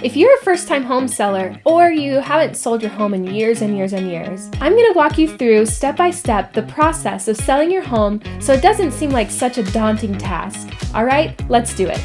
If you're a first-time home seller or you haven't sold your home in years and years and years, I'm going to walk you through step by step the process of selling your home so it doesn't seem like such a daunting task. All right, let's do it.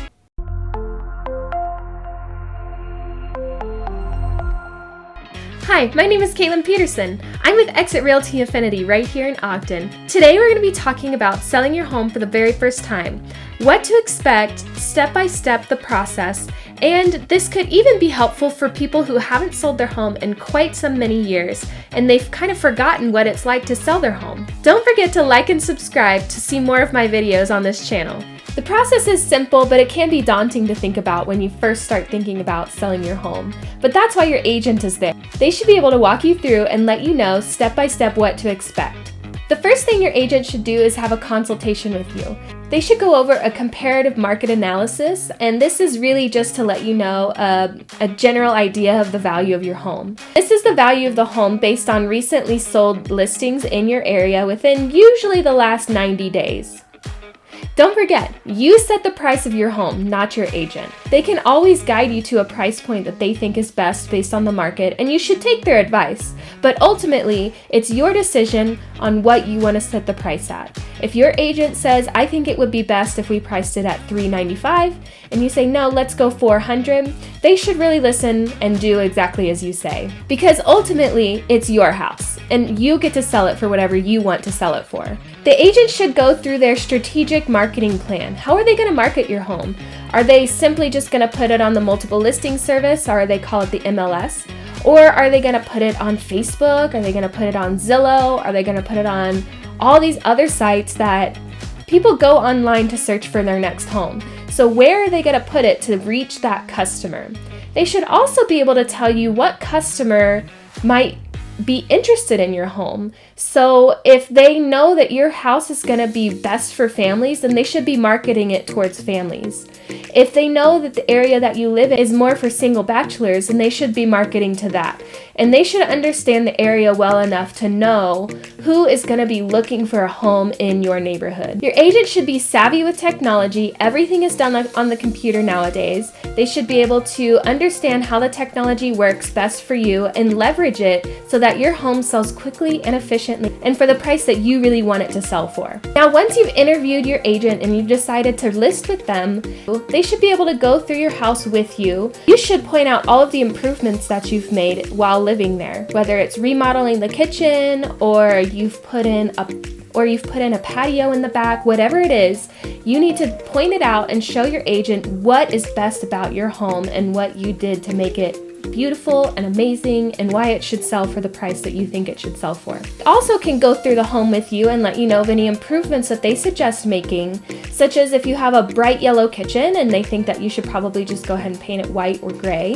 Hi, my name is Kaitlyn Petersen. I'm with Exit Realty Affinity right here in Ogden. Today we're going to be talking about selling your home for the very first time, what to expect, step by step the process, and this could even be helpful for people who haven't sold their home in quite some many years and they've kind of forgotten what it's like to sell their home. Don't forget to like and subscribe to see more of my videos on this channel. The process is simple, but it can be daunting to think about when you first start thinking about selling your home. But that's why your agent is there. They should be able to walk you through and let you know step by step what to expect. The first thing your agent should do is have a consultation with you. They should go over a comparative market analysis, and this is really just to let you know a general idea of the value of your home. This is the value of the home based on recently sold listings in your area within usually the last 90 days. Don't forget, you set the price of your home, not your agent. They can always guide you to a price point that they think is best based on the market, and you should take their advice. But ultimately, it's your decision on what you want to set the price at. If your agent says, I think it would be best if we priced it at $395, and you say, no, let's go $400, they should really listen and do exactly as you say. Because ultimately, it's your house, and you get to sell it for whatever you want to sell it for. The agent should go through their strategic marketing plan. How are they going to market your home? Are they simply just going to put it on the multiple listing service, or they call it the MLS? Or are they going to put it on Facebook? Are they going to put it on Zillow? Are they going to put it on all these other sites that people go online to search for their next home? So where are they going to put it to reach that customer? They should also be able to tell you what customer might be interested in your home. So if they know that your house is going to be best for families, then they should be marketing it towards families. If they know that the area that you live in is more for single bachelors, then they should be marketing to that. And they should understand the area well enough to know who is going to be looking for a home in your neighborhood. Your agent should be savvy with technology. Everything is done on the computer nowadays. They should be able to understand how the technology works best for you and leverage it so that your home sells quickly and efficiently and for the price that you really want it to sell for. Now, once you've interviewed your agent and you've decided to list with them, they should be able to go through your house with you. You should point out all of the improvements that you've made while living there, whether it's remodeling the kitchen or you've put in a patio in the back. Whatever it is, you need to point it out and show your agent what is best about your home and what you did to make it beautiful and amazing and why it should sell for the price that you think it should sell for. They also can go through the home with you and let you know of any improvements that they suggest making, such as if you have a bright yellow kitchen and they think that you should probably just go ahead and paint it white or gray.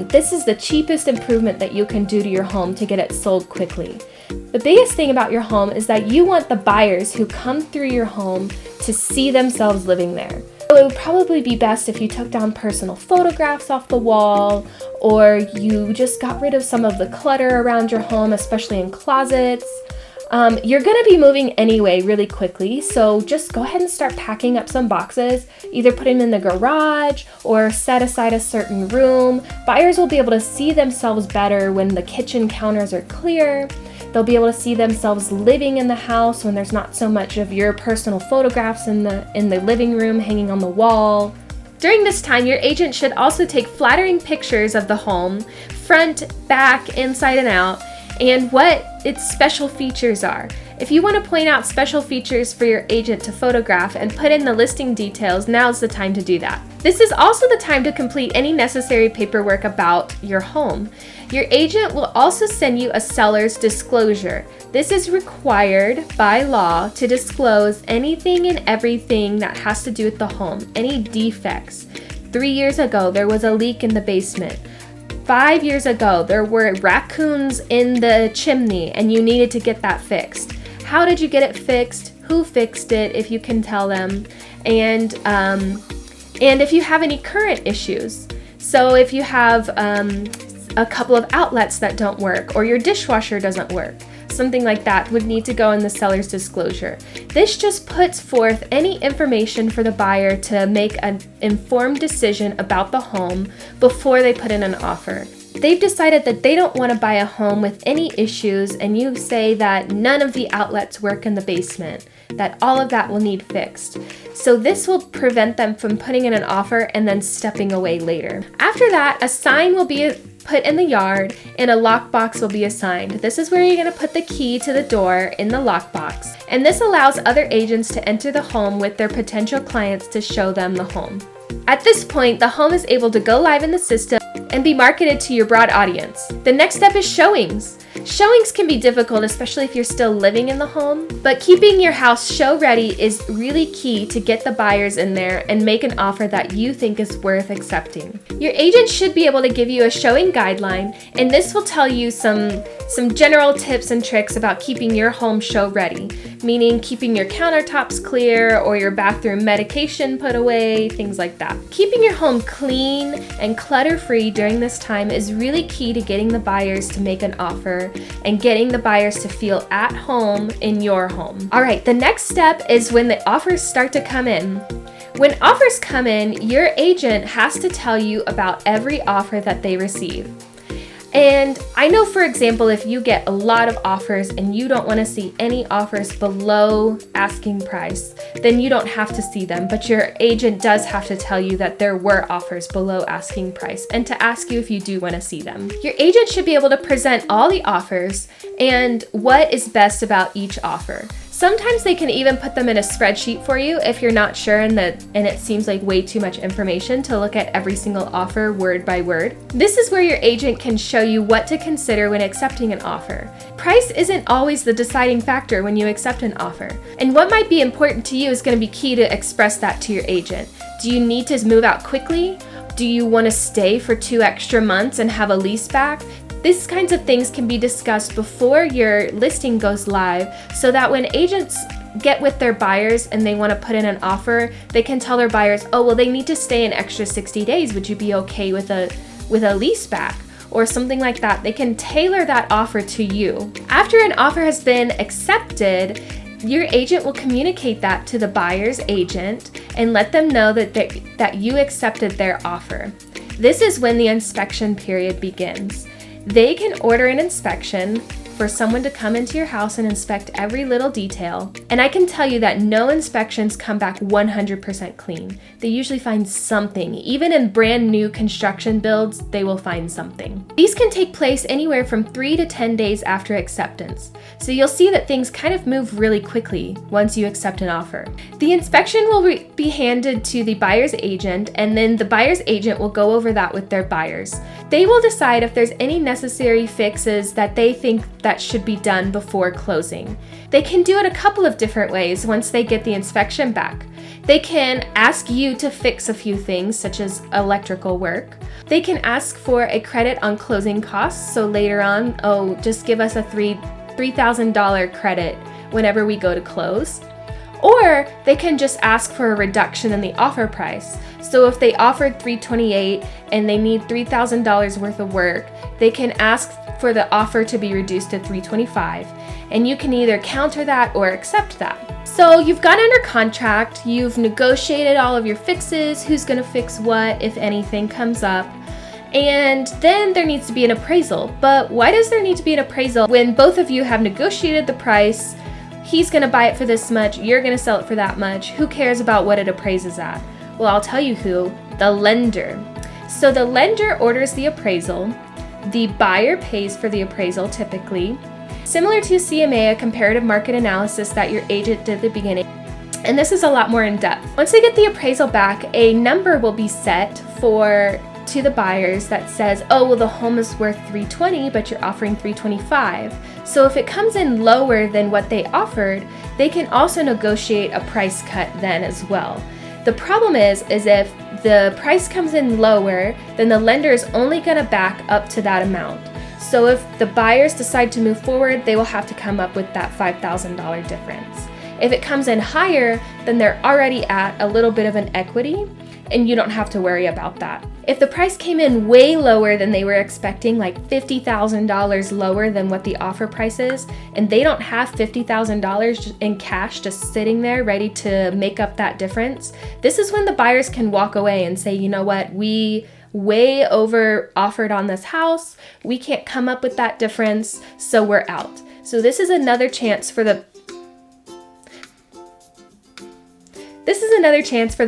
This is the cheapest improvement that you can do to your home to get it sold quickly. The biggest thing about your home is that you want the buyers who come through your home to see themselves living there. So it would probably be best if you took down personal photographs off the wall, or you just got rid of some of the clutter around your home, especially in closets. You're going to be moving anyway really quickly, so just go ahead and start packing up some boxes. Either put them in the garage or set aside a certain room. Buyers will be able to see themselves better when the kitchen counters are clear. They'll be able to see themselves living in the house when there's not so much of your personal photographs in the living room hanging on the wall. During this time, your agent should also take flattering pictures of the home, front, back, inside, and out, and what its special features are. If you want to point out special features for your agent to photograph and put in the listing details, now's the time to do that. This is also the time to complete any necessary paperwork about your home. Your agent will also send you a seller's disclosure. This is required by law to disclose anything and everything that has to do with the home, any defects. 3 years ago, there was a leak in the basement. 5 years ago, there were raccoons in the chimney and you needed to get that fixed. How did you get it fixed? Who fixed it, if you can tell them? And if you have any current issues. So if you have a couple of outlets that don't work or your dishwasher doesn't work. something like that would need to go in the seller's disclosure. This just puts forth any information for the buyer to make an informed decision about the home before they put in an offer. They've decided that they don't want to buy a home with any issues, and you say that none of the outlets work in the basement, that all of that will need fixed. So this will prevent them from putting in an offer and then stepping away later. After that, a sign will be put in the yard and a lockbox will be assigned. This is where you're going to put the key to the door in the lockbox. And this allows other agents to enter the home with their potential clients to show them the home. At this point, the home is able to go live in the system and be marketed to your broad audience. The next step is showings. Showings can be difficult, especially if you're still living in the home, but keeping your house show ready is really key to get the buyers in there and make an offer that you think is worth accepting. Your agent should be able to give you a showing guideline, and this will tell you some general tips and tricks about keeping your home show ready, meaning keeping your countertops clear or your bathroom medication put away, things like that. Keeping your home clean and clutter-free during this time is really key to getting the buyers to make an offer and getting the buyers to feel at home in your home. All right, the next step is when the offers start to come in. When offers come in, your agent has to tell you about every offer that they receive. And I know, for example, if you get a lot of offers and you don't want to see any offers below asking price, then you don't have to see them. But your agent does have to tell you that there were offers below asking price and to ask you if you do want to see them. Your agent should be able to present all the offers and what is best about each offer. Sometimes they can even put them in a spreadsheet for you if you're not sure and it seems like way too much information to look at every single offer word by word. This is where your agent can show you what to consider when accepting an offer. Price isn't always the deciding factor when you accept an offer. And what might be important to you is going to be key to express that to your agent. Do you need to move out quickly? Do you want to stay for 2 extra months and have a lease back? These kinds of things can be discussed before your listing goes live so that when agents get with their buyers and they want to put in an offer, they can tell their buyers, oh, well, they need to stay an extra 60 days. Would you be okay with a lease back? Or something like that. They can tailor that offer to you. After an offer has been accepted, your agent will communicate that to the buyer's agent and let them know that you accepted their offer. This is when the inspection period begins. They can order an inspection for someone to come into your house and inspect every little detail. And I can tell you that no inspections come back 100% clean. They usually find something. Even in brand new construction builds, they will find something. These can take place anywhere from 3 to 10 days after acceptance. So you'll see that things kind of move really quickly once you accept an offer. The inspection will be handed to the buyer's agent, and then the buyer's agent will go over that with their buyers. They will decide if there's any necessary fixes that they think that should be done before closing. They can do it a couple of different ways once they get the inspection back. They can ask you to fix a few things, such as electrical work. They can ask for a credit on closing costs, so later on, just give us a $3,000 credit whenever we go to close. Or they can just ask for a reduction in the offer price. So if they offered $328 and they need $3,000 worth of work, they can ask for the offer to be reduced to $325, and you can either counter that or accept that. So you've got under contract, you've negotiated all of your fixes, who's going to fix what if anything comes up, and then there needs to be an appraisal. But why does there need to be an appraisal when both of you have negotiated the price? He's going to buy it for this much, you're going to sell it for that much. Who cares about what it appraises at? Well, I'll tell you who, the lender. So the lender orders the appraisal. The buyer pays for the appraisal typically. Similar to CMA, a comparative market analysis that your agent did at the beginning. And this is a lot more in depth. Once they get the appraisal back, a number will be set to the buyers that says, oh, well, the home is worth $320, but you're offering $325. So if it comes in lower than what they offered, they can also negotiate a price cut then as well. The problem is if the price comes in lower, then the lender is only going to back up to that amount. So if the buyers decide to move forward, they will have to come up with that $5,000 difference. If it comes in higher, then they're already at a little bit of an equity, and you don't have to worry about that. If the price came in way lower than they were expecting, like $50,000 lower than what the offer price is, and they don't have $50,000 in cash just sitting there ready to make up that difference, this is when the buyers can walk away and say, you know what, we way over offered on this house, we can't come up with that difference, so we're out. So this is another chance for the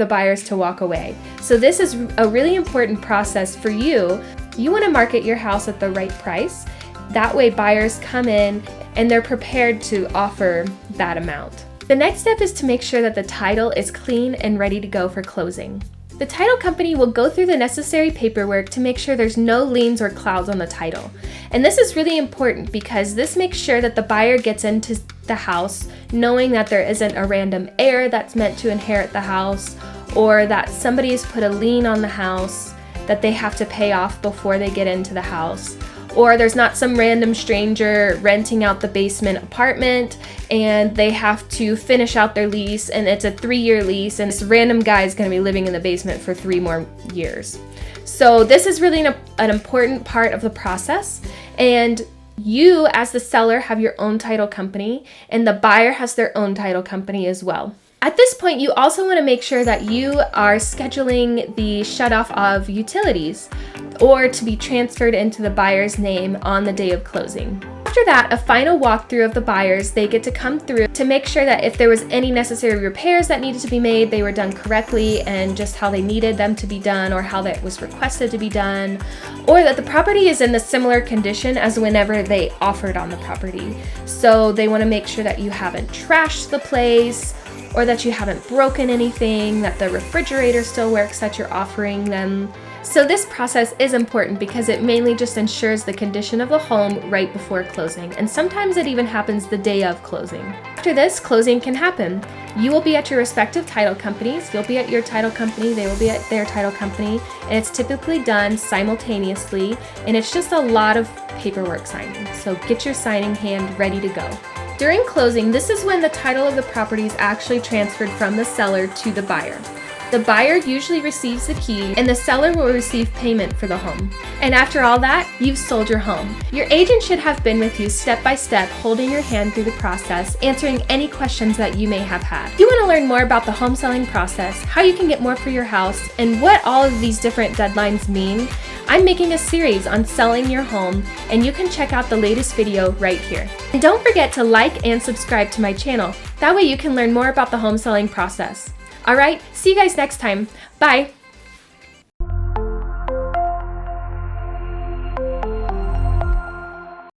buyers to walk away. So this is a really important process for you. You want to market your house at the right price. That way buyers come in and they're prepared to offer that amount. The next step is to make sure that the title is clean and ready to go for closing. The title company will go through the necessary paperwork to make sure there's no liens or clouds on the title. And this is really important because this makes sure that the buyer gets into the house knowing that there isn't a random heir that's meant to inherit the house, or that somebody has put a lien on the house that they have to pay off before they get into the house, or there's not some random stranger renting out the basement apartment and they have to finish out their lease and it's a 3-year lease and this random guy is going to be living in the basement for 3 more years. So this is really an important part of the process, and you as the seller have your own title company and the buyer has their own title company as well. At this point, you also want to make sure that you are scheduling the shutoff of utilities or to be transferred into the buyer's name on the day of closing. After that, a final walkthrough of the buyers. They get to come through to make sure that if there was any necessary repairs that needed to be made, they were done correctly and just how they needed them to be done or how that was requested to be done, or that the property is in the similar condition as whenever they offered on the property. So they want to make sure that you haven't trashed the place, or that you haven't broken anything, that the refrigerator still works that you're offering them. So this process is important because it mainly just ensures the condition of the home right before closing, and sometimes it even happens the day of closing. After this, closing can happen. You will be at your respective title companies, you'll be at your title company, they will be at their title company, and it's typically done simultaneously, and it's just a lot of paperwork signing. So get your signing hand ready to go. During closing, this is when the title of the property is actually transferred from the seller to the buyer. The buyer usually receives the key and the seller will receive payment for the home. And after all that, you've sold your home. Your agent should have been with you step by step, holding your hand through the process, answering any questions that you may have had. If you want to learn more about the home selling process, how you can get more for your house, and what all of these different deadlines mean, I'm making a series on selling your home, and you can check out the latest video right here. And don't forget to like and subscribe to my channel. That way you can learn more about the home selling process. Alright, see you guys next time. Bye!